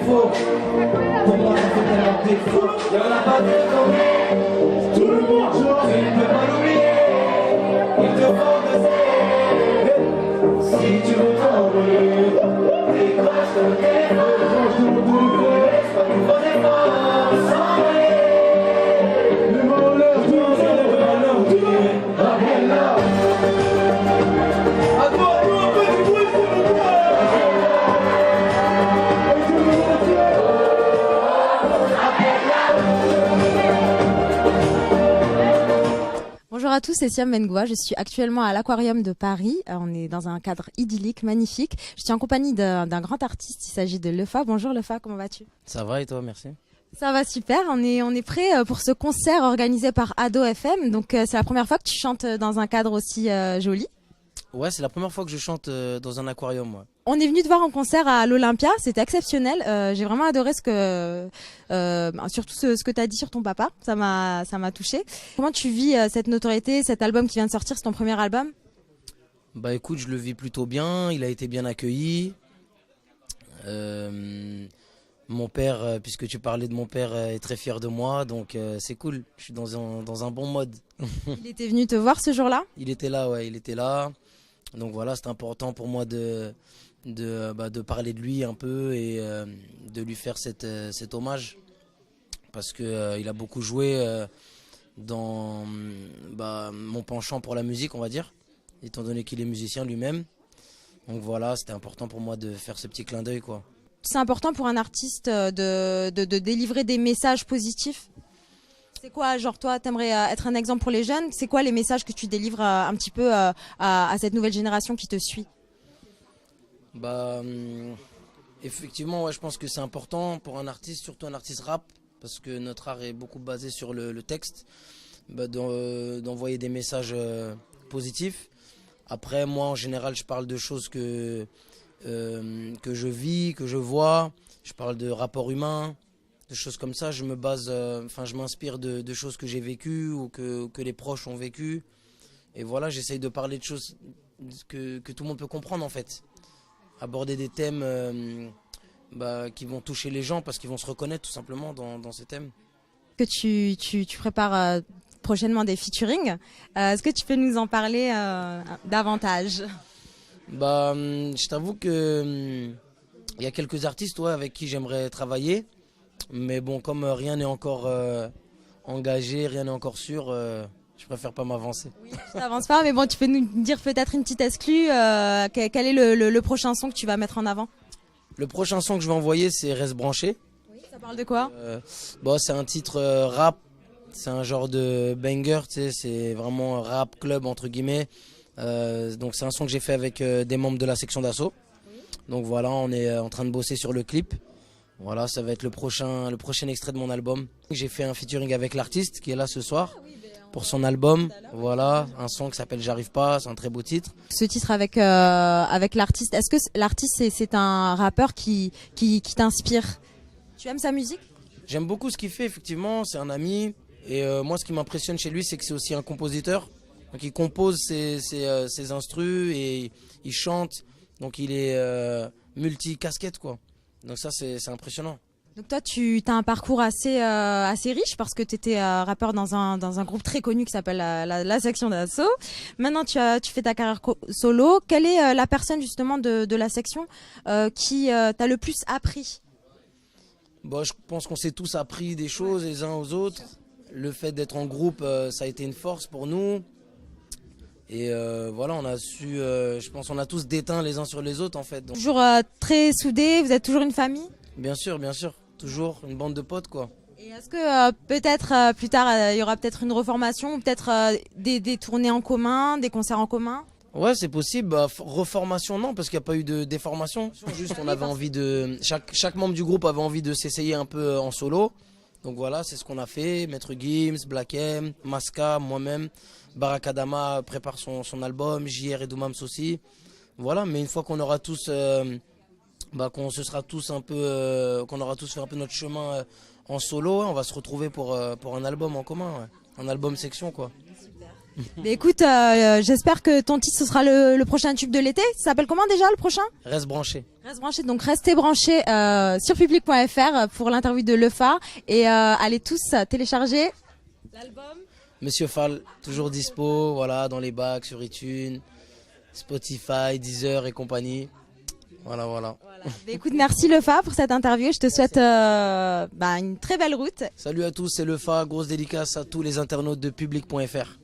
défaut. Pour moi, ça fait tellement de défaut. Y'en a pas de tourner. Tout le monde, tu ne peux pas l'oublier. Il te faut de si tu veux t'envoler, décroche ton téléphone. Laisse pas tout ton effort s'envoler. Le malheur, tout le malheur, tout le malheur. À toi, un peu de bruit, s'il vous plaît. Bonjour à tous, c'est Siam Bengoua. Je suis actuellement à l'Aquarium de Paris. On est dans un cadre idyllique, magnifique. Je suis en compagnie d'un grand artiste. Il s'agit de Lefa. Bonjour Lefa, comment vas-tu? Ça va et toi, merci. Ça va super. On est prêt pour ce concert organisé par Ado FM. Donc c'est la première fois que tu chantes dans un cadre aussi joli. Ouais, c'est la première fois que je chante dans un aquarium, moi. On est venu te voir en concert à l'Olympia, c'était exceptionnel. J'ai vraiment adoré surtout ce que tu as dit sur ton papa, ça m'a touché. Comment tu vis cette notoriété, cet album qui vient de sortir, c'est ton premier album? Bah écoute, je le vis plutôt bien, il a été bien accueilli. Mon père, puisque tu parlais de mon père, est très fier de moi, donc c'est cool, je suis dans un bon mode. Il était venu te voir ce jour-là? Il était là, ouais, il était là. Donc voilà, c'était important pour moi de parler de lui un peu et de lui faire cet hommage. Parce qu'il a beaucoup joué dans mon penchant pour la musique, on va dire, étant donné qu'il est musicien lui-même. Donc voilà, c'était important pour moi de faire ce petit clin d'œil, quoi. C'est important pour un artiste de délivrer des messages positifs? C'est quoi, genre toi, t'aimerais être un exemple pour les jeunes? C'est quoi les messages que tu délivres un petit peu à cette nouvelle génération qui te suit? Effectivement, ouais, je pense que c'est important pour un artiste, surtout un artiste rap, parce que notre art est beaucoup basé sur le texte, d'envoyer des messages positifs. Après, moi, en général, je parle de choses que je vis, que je vois. Je parle de rapports humains, de choses comme ça. Je m'inspire de choses que j'ai vécues ou que les proches ont vécues. Et voilà, j'essaye de parler de choses que tout le monde peut comprendre, en fait. Aborder des thèmes qui vont toucher les gens parce qu'ils vont se reconnaître tout simplement dans ces thèmes. Que tu prépares prochainement des featuring. Est-ce que tu peux nous en parler davantage? Je t'avoue que il y a quelques artistes avec qui j'aimerais travailler. Mais bon, comme rien n'est encore engagé, rien n'est encore sûr, je préfère pas m'avancer. Oui, tu t'avances pas, mais bon, tu peux nous dire peut-être une petite exclue. Quel est le prochain son que tu vas mettre en avant? Le prochain son que je vais envoyer, c'est Reste branché. Oui, ça parle de quoi? C'est un titre rap, c'est un genre de banger, tu sais, c'est vraiment rap club entre guillemets. Donc c'est un son que j'ai fait avec des membres de la section d'assaut. Oui. Donc voilà, on est en train de bosser sur le clip. Voilà, ça va être le prochain extrait de mon album. J'ai fait un featuring avec l'artiste qui est là ce soir pour son album. Voilà, un son qui s'appelle J'arrive pas, c'est un très beau titre. Ce titre avec l'artiste, est-ce que l'artiste c'est un rappeur qui t'inspire? Tu aimes sa musique? J'aime beaucoup ce qu'il fait, effectivement, c'est un ami. Et moi, ce qui m'impressionne chez lui, c'est que c'est aussi un compositeur. Donc il compose ses instrus et il chante. Donc il est multi-casquette, quoi. Donc ça, c'est impressionnant. Donc toi, tu as un parcours assez riche parce que tu étais rappeur dans un groupe très connu qui s'appelle la section d'assaut. Maintenant, tu fais ta carrière solo. Quelle est la personne justement de la section qui t'a le plus appris? Je pense qu'on s'est tous appris des choses les uns aux autres. Le fait d'être en groupe, ça a été une force pour nous. Et voilà, on a su, je pense qu'on a tous déteint les uns sur les autres en fait. Donc... Toujours très soudés, vous êtes toujours une famille? Bien sûr, toujours une bande de potes, quoi. Et est-ce que peut-être plus tard, il y aura peut-être une reformation, peut-être des tournées en commun, des concerts en commun? Ouais, c'est possible. Reformation, non, parce qu'il n'y a pas eu de déformation. Juste, on avait envie de... Chaque membre du groupe avait envie de s'essayer un peu en solo. Donc voilà, c'est ce qu'on a fait. Maître Gims, Black M, Maska, moi-même. Barakadama prépare son album, JR et Doumams aussi. Voilà, mais une fois qu'on aura tous, qu'on aura tous fait un peu notre chemin en solo, on va se retrouver pour un album en commun, ouais. Un album section, quoi. Super. Mais écoute, j'espère que ton titre ce sera le prochain tube de l'été. Ça s'appelle comment déjà le prochain? Reste branché. Reste branché, donc restez branchés sur public.fr pour l'interview de Lefa et allez tous télécharger l'album. Monsieur Fall, toujours dispo, voilà, dans les bacs, sur iTunes, Spotify, Deezer et compagnie. Voilà. Voilà. Mais écoute, merci Lefa pour cette interview. Je te souhaite une très belle route. Salut à tous, c'est Lefa, grosse dédicace à tous les internautes de public.fr.